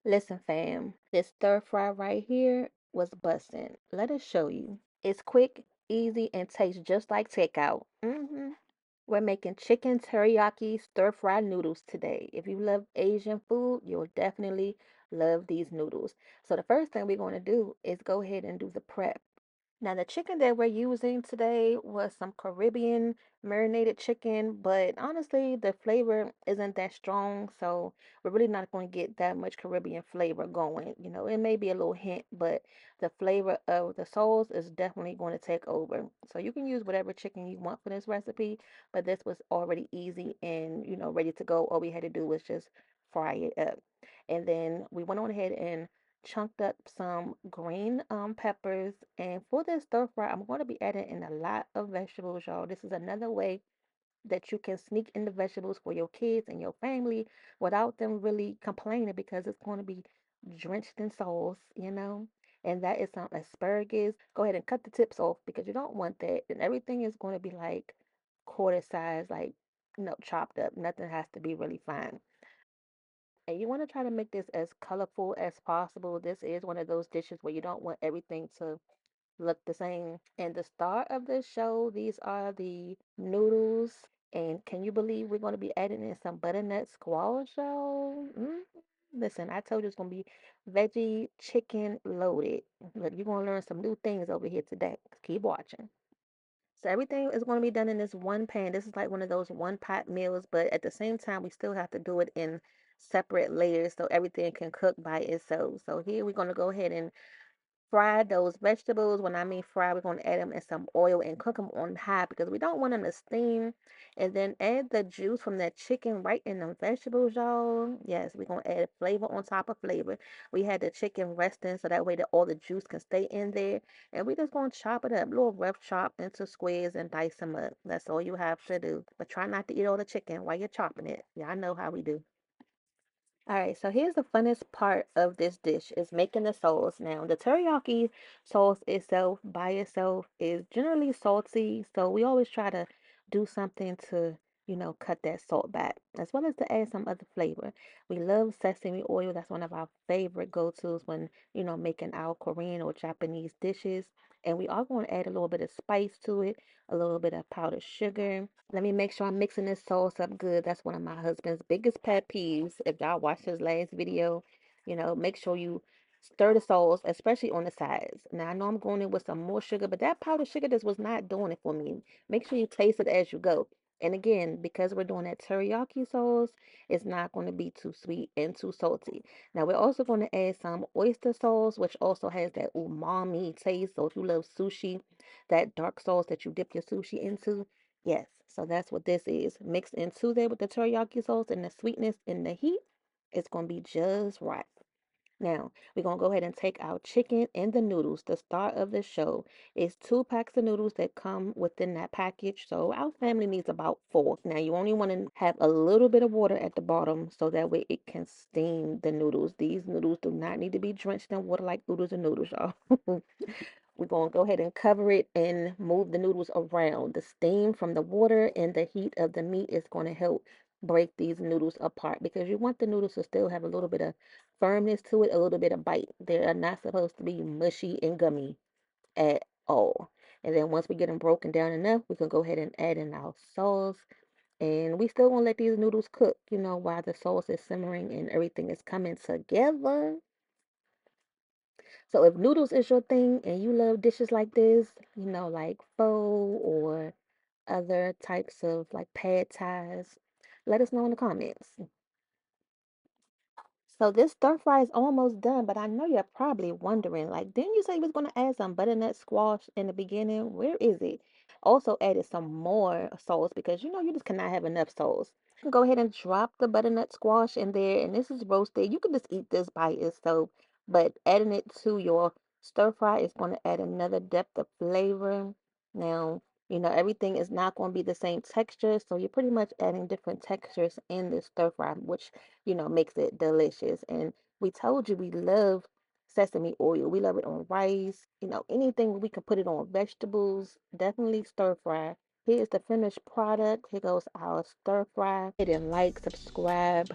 Listen, fam, this stir fry right here was bussin'. Let us show you. It's quick, easy, and tastes just like takeout. We're making chicken teriyaki stir fry noodles today. If you love Asian food, you'll definitely love these noodles. So the first thing we're going to do is go ahead and do the prep. Now, the chicken that we're using today was some Caribbean marinated chicken, but honestly, the flavor isn't that strong, so we're really not going to get that much Caribbean flavor going. It may be a little hint, but the flavor of the sauce is definitely going to take over. So you can use whatever chicken you want for this recipe, but this was already easy and, ready to go. All we had to do was just fry it up. And then we went on ahead and chunked up some green peppers. And for this stir fry, I'm going to be adding in a lot of vegetables, y'all. This is another way that you can sneak in the vegetables for your kids and your family without them really complaining because it's going to be drenched in sauce. And that is some asparagus. Go ahead and cut the tips off because you don't want that. And everything is going to be like quarter size, like, chopped up. Nothing has to be really fine. And you want to try to make this as colorful as possible. This is one of those dishes where you don't want everything to look the same. And the star of the show, these are the noodles. And can you believe we're going to be adding in some butternut squash, y'all? Listen, I told you it's going to be veggie chicken loaded. Look, you're going to learn some new things over here today. Keep watching. So everything is going to be done in this one pan. This is like one of those one pot meals, but at the same time, we still have to do it in separate layers so everything can cook by itself. So here we're going to go ahead and fry those vegetables. When I mean fry, we're going to add them in some oil and cook them on high because we don't want them to steam. And then add the juice from that chicken right in them vegetables, y'all. Yes, we're going to add flavor on top of flavor. We had the chicken resting so that way that all the juice can stay in there. And we just going to chop it up, little rough chop into squares and dice them up. That's all you have to do. But try not to eat all the chicken while you're chopping it. Yeah, I know how we do. All right, so here's the funnest part of this dish is making the sauce. Now, the teriyaki sauce itself by itself is generally salty, so we always try to do something to, cut that salt back, as well as to add some other flavor. We love sesame oil. That's one of our favorite go-tos when, making our Korean or Japanese dishes. And we are going to add a little bit of spice to it, a little bit of powdered sugar. Let me make sure I'm mixing this sauce up good. That's one of my husband's biggest pet peeves. If y'all watch his last video, make sure you stir the sauce, especially on the sides. Now, I know I'm going in with some more sugar, but that powdered sugar just was not doing it for me. Make sure you taste it as you go. And again, because we're doing that teriyaki sauce, it's not going to be too sweet and too salty. Now, we're also going to add some oyster sauce, which also has that umami taste. So if you love sushi, that dark sauce that you dip your sushi into, yes, so that's what this is. Mixed into there with the teriyaki sauce and the sweetness and the heat. It's going to be just right. Now, we're going to go ahead and take our chicken and the noodles. The star of the show is 2 packs of noodles that come within that package. So our family needs about 4. Now, you only want to have a little bit of water at the bottom so that way it can steam the noodles. These noodles do not need to be drenched in water like oodles and noodles, y'all. We're going to go ahead and cover it and move the noodles around. The steam from the water and the heat of the meat is going to help break these noodles apart because you want the noodles to still have a little bit of firmness to it, a little bit of bite. They are not supposed to be mushy and gummy at all. And then once we get them broken down enough, we can go ahead and add in our sauce. And we still want to let these noodles cook, while the sauce is simmering and everything is coming together. So if noodles is your thing and you love dishes like this, like pho or other types of like pad thais, let us know in the comments. So this stir fry is almost done, but I know you're probably wondering, like, didn't you say you was going to add some butternut squash in the beginning? Where is it? Also added some more sauce because you just cannot have enough sauce. You can go ahead and drop the butternut squash in there, and this is roasted. You can just eat this by itself, but adding it to your stir fry is going to add another depth of flavor. Now, everything is not going to be the same texture, so you're pretty much adding different textures in this stir fry, which makes it delicious. And we told you we love sesame oil. We love it on rice, anything we can put it on vegetables. Definitely stir fry. Here's the finished product. Here goes our stir fry. Hit and like, subscribe,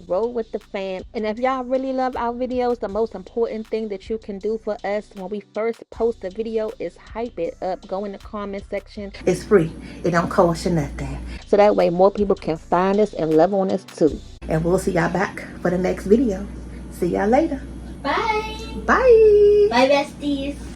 roll with the fam. And if y'all really love our videos, the most important thing that you can do for us when we first post a video is hype it up. Go in the comment section. It's free. It don't cost you nothing. So that way more people can find us and love on us too. And we'll see y'all back for the next video. See y'all later. Bye. Bye. Bye, besties.